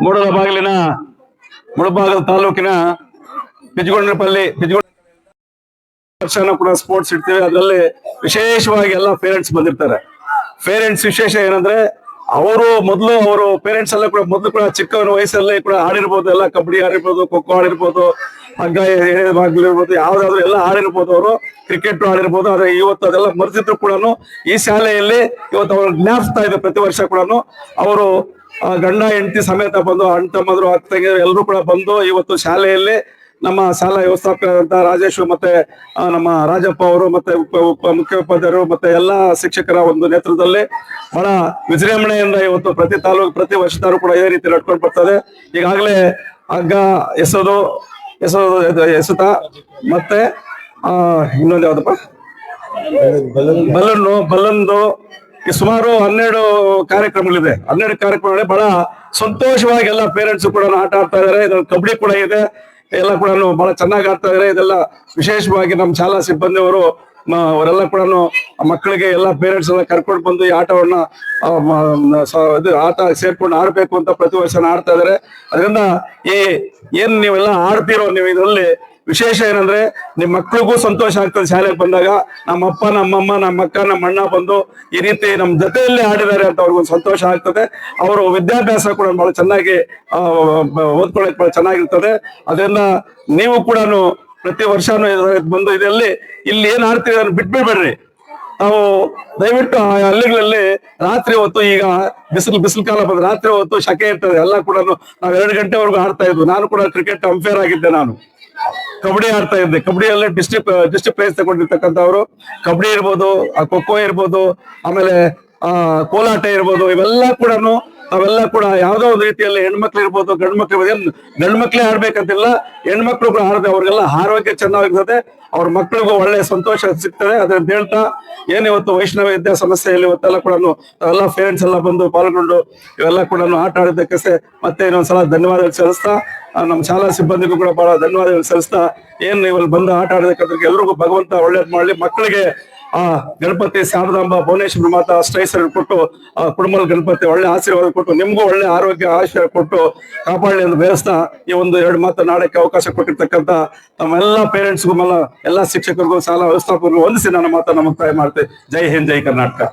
ಮೂಡಲಬಾಗಿಲಿನ ಮುಳಬಾಗಲ ತಾಲೂಕಿನ ಪಿಜಗೊಂಡ್ರಪಲ್ಲಿ ವರ್ಷನ ಕೂಡ ಸ್ಪೋರ್ಟ್ಸ್ ಇಡ್ತೀವಿ. ಅದರಲ್ಲಿ ವಿಶೇಷವಾಗಿ ಎಲ್ಲ ಪೇರೆಂಟ್ಸ್ ಬಂದಿರ್ತಾರೆ. ಪೇರೆಂಟ್ಸ್ ವಿಶೇಷ ಏನಂದ್ರೆ ಅವರು ಪೇರೆಂಟ್ಸ್ ಎಲ್ಲ ಕೂಡ ಮೊದಲು ಕೂಡ ಚಿಕ್ಕ ವಯಸ್ಸಲ್ಲೇ ಕೂಡ ಆಡಿರ್ಬೋದು. ಎಲ್ಲ ಕಬಡ್ಡಿ ಆಡಿರ್ಬೋದು, ಖೋ ಖೋ ಆಡಿರ್ಬೋದು, ಹಗ್ಗ ಎಳೆದಾಗಿರ್ಬೋದು, ಯಾವ್ದಾದ್ರು ಎಲ್ಲ ಆಡಿರ್ಬೋದು. ಅವರು ಕ್ರಿಕೆಟ್ ಆಡಿರ್ಬೋದು. ಆದ್ರೆ ಇವತ್ತು ಅದೆಲ್ಲ ಮರೆತಿದ್ರು ಕೂಡ ಈ ಶಾಲೆಯಲ್ಲಿ ಇವತ್ತು ಅವ್ರು ಜ್ಞಾಪಿಸ್ತಾ ಇದೆ. ಪ್ರತಿ ವರ್ಷ ಕೂಡ ಅವರು ಗಂಡ ಹೆಂಡತಿ ಸಮೇತ ಬಂದು, ಅಣ್ಣ ತಮ್ಮಂದ್ರು ಅಕ್ಕ ತಂಗಿಯರು ಎಲ್ಲರೂ ಕೂಡ ಬಂದು ಇವತ್ತು ಶಾಲೆಯಲ್ಲಿ ನಮ್ಮ ಶಾಲಾ ವ್ಯವಸ್ಥಾಪಕರಾದಂತಹ ರಾಜೇಶ್ ಮತ್ತೆ ನಮ್ಮ ರಾಜಪ್ಪ ಅವರು ಮತ್ತೆ ಮುಖ್ಯೋಪಾಧ್ಯಾಯರು ಮತ್ತೆ ಎಲ್ಲಾ ಶಿಕ್ಷಕರ ಒಂದು ನೇತೃತ್ವದಲ್ಲಿ ಬಹಳ ವಿಜೃಂಭಣೆಯಿಂದ ಇವತ್ತು ಪ್ರತಿ ವರ್ಷದವರು ಕೂಡ ಇದೇ ರೀತಿ ನಡ್ಕೊಂಡು ಬರ್ತದೆ. ಈಗಾಗಲೇ ಹಗ್ಗ ಎಸೆತ ಮತ್ತೆ ಇನ್ನೊಂದು ಯಾವ್ದಪ್ಪ ಬಲೂನ್ದು ಸುಮಾರು 12 ಕಾರ್ಯಕ್ರಮಗಳಿದೆ. 12 ಕಾರ್ಯಕ್ರಮಗಳಲ್ಲಿ ಬಹಳ ಸಂತೋಷವಾಗಿ ಎಲ್ಲ ಪೇರೆಂಟ್ಸ್ ಕೂಡ ಆಟ ಆಡ್ತಾ ಇದಾರೆ. ಇದ್ರಲ್ಲಿ ಕಬಡ್ಡಿ ಕೂಡ ಇದೆ. ಎಲ್ಲ ಕೂಡ ಬಹಳ ಚೆನ್ನಾಗಿ ಆಡ್ತಾ ಇದಾರೆ. ಇದೆಲ್ಲ ವಿಶೇಷವಾಗಿ ನಮ್ಮ ಶಾಲಾ ಸಿಬ್ಬಂದಿಯವರು ಅವರೆಲ್ಲ ಕೂಡ ಮಕ್ಕಳಿಗೆ ಎಲ್ಲ ಪೇರೆಂಟ್ಸ್ ಎಲ್ಲ ಕರ್ಕೊಂಡು ಬಂದು ಈ ಆಟವನ್ನ ಆಟ ಸೇರ್ಕೊಂಡು ಆಡ್ಬೇಕು ಅಂತ ಪ್ರತಿ ವರ್ಷ ಆಡ್ತಾ ಇದಾರೆ. ಅದರಿಂದ ಏನ್ ನೀವೆಲ್ಲ ಆಡ್ತಿರೋ ನೀವು ಇದರಲ್ಲಿ ವಿಶೇಷ ಏನಂದ್ರೆ ನಿಮ್ ಮಕ್ಳಿಗೂ ಸಂತೋಷ ಆಗ್ತದೆ. ಶಾಲೆಗೆ ಬಂದಾಗ ನಮ್ಮಪ್ಪ ನಮ್ಮಮ್ಮ ನಮ್ಮ ಅಕ್ಕ ನಮ್ಮ ಅಣ್ಣ ಬಂದು ಈ ರೀತಿ ನಮ್ ಜೊತೆಯಲ್ಲಿ ಆಡಿದ್ದಾರೆ ಅಂತ ಅವ್ರಿಗೊಂದು ಸಂತೋಷ ಆಗ್ತದೆ. ಅವರು ವಿದ್ಯಾಭ್ಯಾಸ ಕೂಡ ಬಹಳ ಚೆನ್ನಾಗಿ ಓದ್ಕೊಳ್ಳೋಕೆ ಬಹಳ ಚೆನ್ನಾಗಿರ್ತದೆ. ಅದರಿಂದ ನೀವು ಕೂಡ ಪ್ರತಿ ವರ್ಷನೂ ಬಂದು ಇಲ್ಲಿ ಏನ್ ಆಡ್ತೀವಿ ಅದನ್ನು ಬಿಟ್ಬಿಡ್ಬೇಡ್ರಿ. ನಾವು ದಯವಿಟ್ಟು ಆ ಹಳ್ಳಿಗಳಲ್ಲಿ ರಾತ್ರಿ ಹೊತ್ತು, ಈಗ ಬಿಸಿಲು ಕಾಲ ಬಂದ್ರೆ ರಾತ್ರಿ ಹೊತ್ತು ಶಕೆ ಇರ್ತದೆ. ಎಲ್ಲ ಕೂಡ ನಾವು 2 ಗಂಟೆವರೆಗೂ ಆಡ್ತಾ ಇದ್ವಿ. ನಾನು ಕೂಡ ಕ್ರಿಕೆಟ್ ಅಂಪೈರ್ ಆಗಿದ್ದೆ. ನಾನು ಕಬಡ್ಡಿ ಆಡ್ತಾ ಇದ್ದೆ. ಕಬಡ್ಡಿಯಲ್ಲೇ ಡಿಸ್ಟ್ರಿಕ್ಟ್ ಪ್ರೈಸ್ ತಗೊಂಡಿರ್ತಕ್ಕಂಥವ್ರು. ಕಬಡ್ಡಿ ಇರ್ಬೋದು, ಖೋ ಖೋ ಇರ್ಬೋದು, ಆಮೇಲೆ ಕೋಲಾಟ ಇರ್ಬೋದು, ಅವೆಲ್ಲ ಕೂಡ ಯಾವ್ದೋ ಒಂದು ರೀತಿಯಲ್ಲಿ ಹೆಣ್ಮಕ್ಳು ಇರ್ಬೋದು, ಗಂಡು ಮಕ್ಳು ಇರ್ಬೋದು. ಗಂಡು ಮಕ್ಳೇ ಆಡ್ಬೇಕಂತಿಲ್ಲ, ಹೆಣ್ಮಕ್ಳು ಕೂಡ ಆಡದೆ ಅವ್ರಿಗೆಲ್ಲ ಆರೋಗ್ಯ ಚೆನ್ನಾಗಿರ್ತದೆ. ಅವ್ರ ಮಕ್ಳಿಗೂ ಒಳ್ಳೆ ಸಂತೋಷ ಸಿಗ್ತದೆ. ಅದನ್ನ ಹೇಳ್ತಾ ಏನಿವತ್ತು ವೈಷ್ಣವ ವಿದ್ಯಾ ಸಂಸ್ಥೆಯಲ್ಲಿ ಇವತ್ತೆಲ್ಲ ಕೂಡ ಎಲ್ಲ ಪೇರೆಂಟ್ಸ್ ಎಲ್ಲ ಬಂದು ಪಾಲ್ಗೊಂಡು ಇವೆಲ್ಲ ಕೂಡ ಆಟ ಆಡಿದ್ದಕ್ಕೆ ಮತ್ತೆ ಇನ್ನೊಂದ್ಸಲ ಧನ್ಯವಾದಗಳು ಸಲ್ಲಿಸ್ತಾ, ನಮ್ಮ ಶಾಲಾ ಸಿಬ್ಬಂದಿಗೂ ಕೂಡ ಬಹಳ ಧನ್ಯವಾದಗಳು ಸಲ್ಲಿಸ್ತಾ, ಏನ್ ಇವಾಗ ಬಂದು ಆಟ ಆಡೋದಕ್ಕೆ ಎಲ್ರಿಗೂ ಭಗವಂತ ಒಳ್ಳೇದ್ ಮಾಡ್ಲಿ. ಮಕ್ಕಳಿಗೆ ಗಣಪತಿ ಶಾರದಾಂಬ ಭುವನೇಶ್ವರಿ ಮಾತಾ ಅಷ್ಟೈಶ್ವರ್ಯ ಕೊಟ್ಟು ಕುಟುಂಬದ ಗಣಪತಿ ಒಳ್ಳೆ ಆಶೀರ್ವಾದ ಕೊಟ್ಟು ನಿಮ್ಗೂ ಒಳ್ಳೆ ಆರೋಗ್ಯ ಆಶೀರ್ವಾದ ಕೊಟ್ಟು ಕಾಪಾಡಲಿ ಎಂದು ಬಯಸ್ತಾ ಈ ಒಂದು 2 ಮಾತು ನಾಡಕ್ಕೆ ಅವಕಾಶ ಕೊಟ್ಟಿರ್ತಕ್ಕಂಥ ತಮ್ಮೆಲ್ಲ ಪೇರೆಂಟ್ಸ್ಗೂ ಎಲ್ಲ ಶಿಕ್ಷಕರಿಗೂ ಶಾಲಾ ವ್ಯವಸ್ಥಾಪಕರಿಗೂ ವಂದಿಸಿ ನನ್ನ ಮಾತನ್ನ ಮುಕ್ತಾಯ ಮಾಡ್ತೇವೆ. ಜೈ ಹಿಂದ್, ಜೈ ಕರ್ನಾಟಕ.